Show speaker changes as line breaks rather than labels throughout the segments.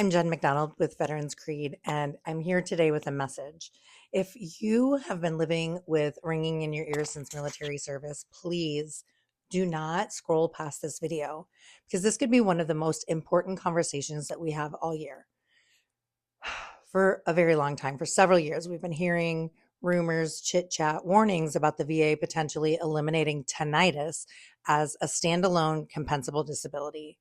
I'm Jen McDonald with Veterans Creed, and I'm here today with a message. If you have been living with ringing in your ears since military service, please do not scroll past this video because this could be one of the most important conversations that we have all year. For a very long time, for several years, we've been hearing rumors, chit chat, warnings about the VA potentially eliminating tinnitus as a standalone compensable disability.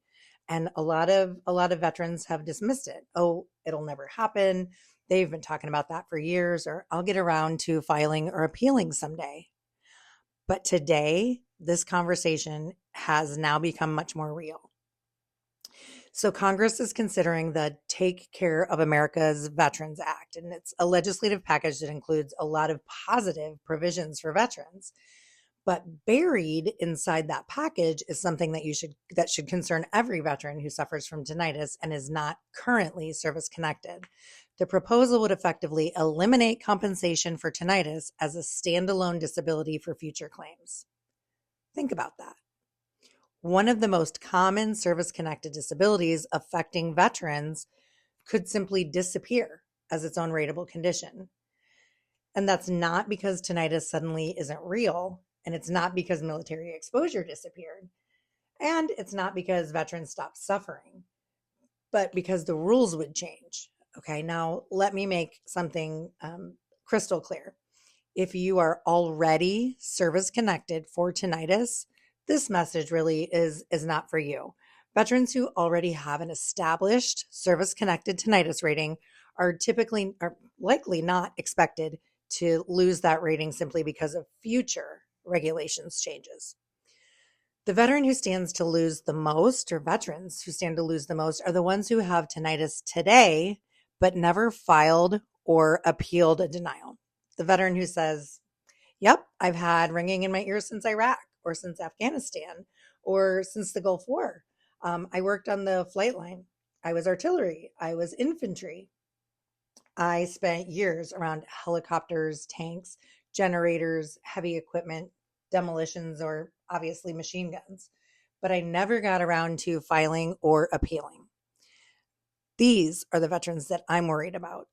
And a lot of veterans have dismissed it. Oh, it'll never happen. They've been talking about that for years, or I'll get around to filing or appealing someday. But today, this conversation has now become much more real. So Congress is considering the Take Care of America's Veterans Act, and it's a legislative package that includes a lot of positive provisions for veterans. But buried inside that package is something that should concern every veteran who suffers from tinnitus and is not currently service connected. The proposal would effectively eliminate compensation for tinnitus as a standalone disability for future claims. Think about that. One of the most common service-connected disabilities affecting veterans could simply disappear as its own ratable condition. And that's not because tinnitus suddenly isn't real, and it's not because military exposure disappeared, and it's not because veterans stopped suffering, but because the rules would change. Okay, now let me make something crystal clear. If you are already service-connected for tinnitus, this message really is not for you. Veterans who already have an established service-connected tinnitus rating are likely not expected to lose that rating simply because of future regulations changes. The veteran who stands to lose the most, or veterans who stand to lose the most, are the ones who have tinnitus today, but never filed or appealed a denial. The veteran who says, yep, I've had ringing in my ears since Iraq or since Afghanistan or since the Gulf War. I worked on the flight line. I was artillery. I was infantry. I spent years around helicopters, tanks, generators, heavy equipment, demolitions, or obviously machine guns. But I never got around to filing or appealing. These are the veterans that I'm worried about.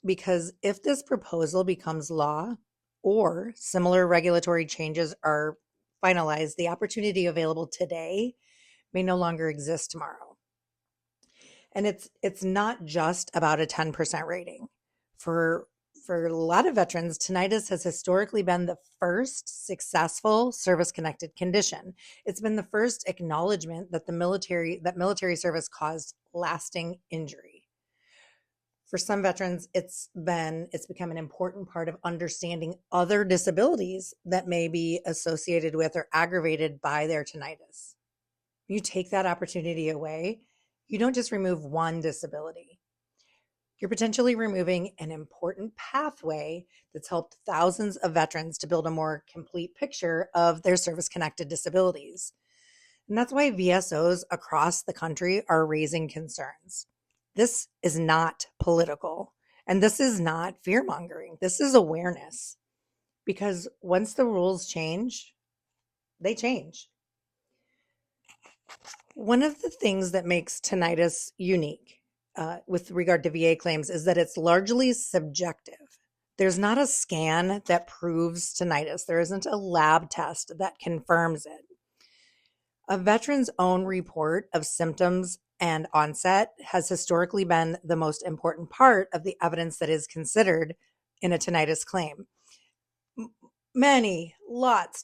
Because if this proposal becomes law or similar regulatory changes are finalized, the opportunity available today may no longer exist tomorrow. And it's not just about a 10% rating. For a lot of veterans, tinnitus has historically been the first successful service-connected condition. It's been the first acknowledgement that military service caused lasting injury. For some veterans, it's become an important part of understanding other disabilities that may be associated with or aggravated by their tinnitus. You take that opportunity away, you don't just remove one disability. You're potentially removing an important pathway that's helped thousands of veterans to build a more complete picture of their service-connected disabilities. And that's why VSOs across the country are raising concerns. This is not political, and this is not fear-mongering. This is awareness. Because once the rules change, they change. One of the things that makes tinnitus unique with regard to VA claims is that it's largely subjective. There's not a scan that proves tinnitus. There isn't a lab test that confirms it. A veteran's own report of symptoms and onset has historically been the most important part of the evidence that is considered in a tinnitus claim.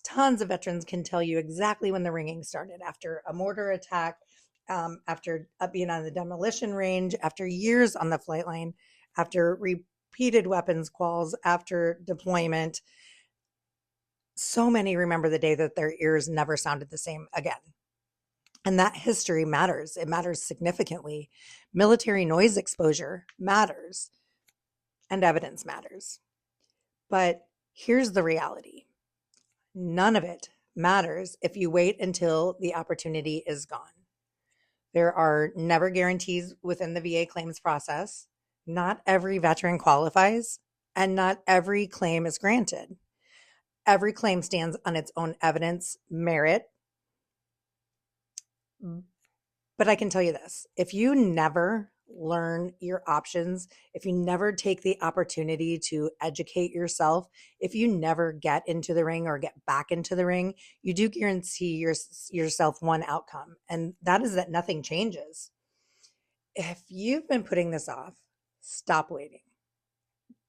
Tons of veterans can tell you exactly when the ringing started, after a mortar attack, after being on the demolition range, after years on the flight line, after repeated weapons quals, after deployment. So many remember the day that their ears never sounded the same again. And that history matters. It matters significantly. Military noise exposure matters, and evidence matters. But here's the reality. None of it matters if you wait until the opportunity is gone. There are never guarantees within the VA claims process. Not every veteran qualifies, and not every claim is granted. Every claim stands on its own evidence, merit. But I can tell you this, if you never learn your options, if you never take the opportunity to educate yourself, if you never get into the ring or get back into the ring, you do guarantee yourself one outcome, and that is that nothing changes. If you've been putting this off, stop waiting.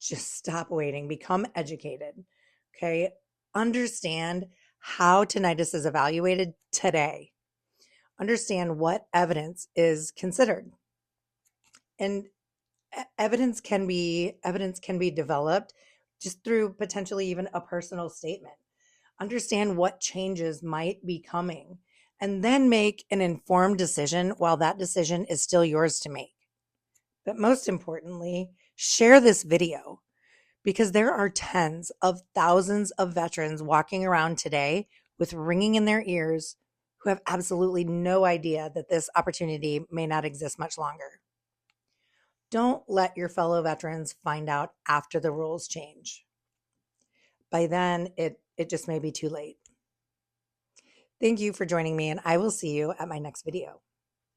Just stop waiting. Become educated. Okay. Understand how tinnitus is evaluated today. Understand what evidence is considered. And evidence can be developed just through potentially even a personal statement. Understand what changes might be coming and then make an informed decision while that decision is still yours to make. But most importantly, share this video, because there are tens of thousands of veterans walking around today with ringing in their ears who have absolutely no idea that this opportunity may not exist much longer. Don't let your fellow veterans find out after the rules change. By then, it just may be too late. Thank you for joining me, and I will see you at my next video.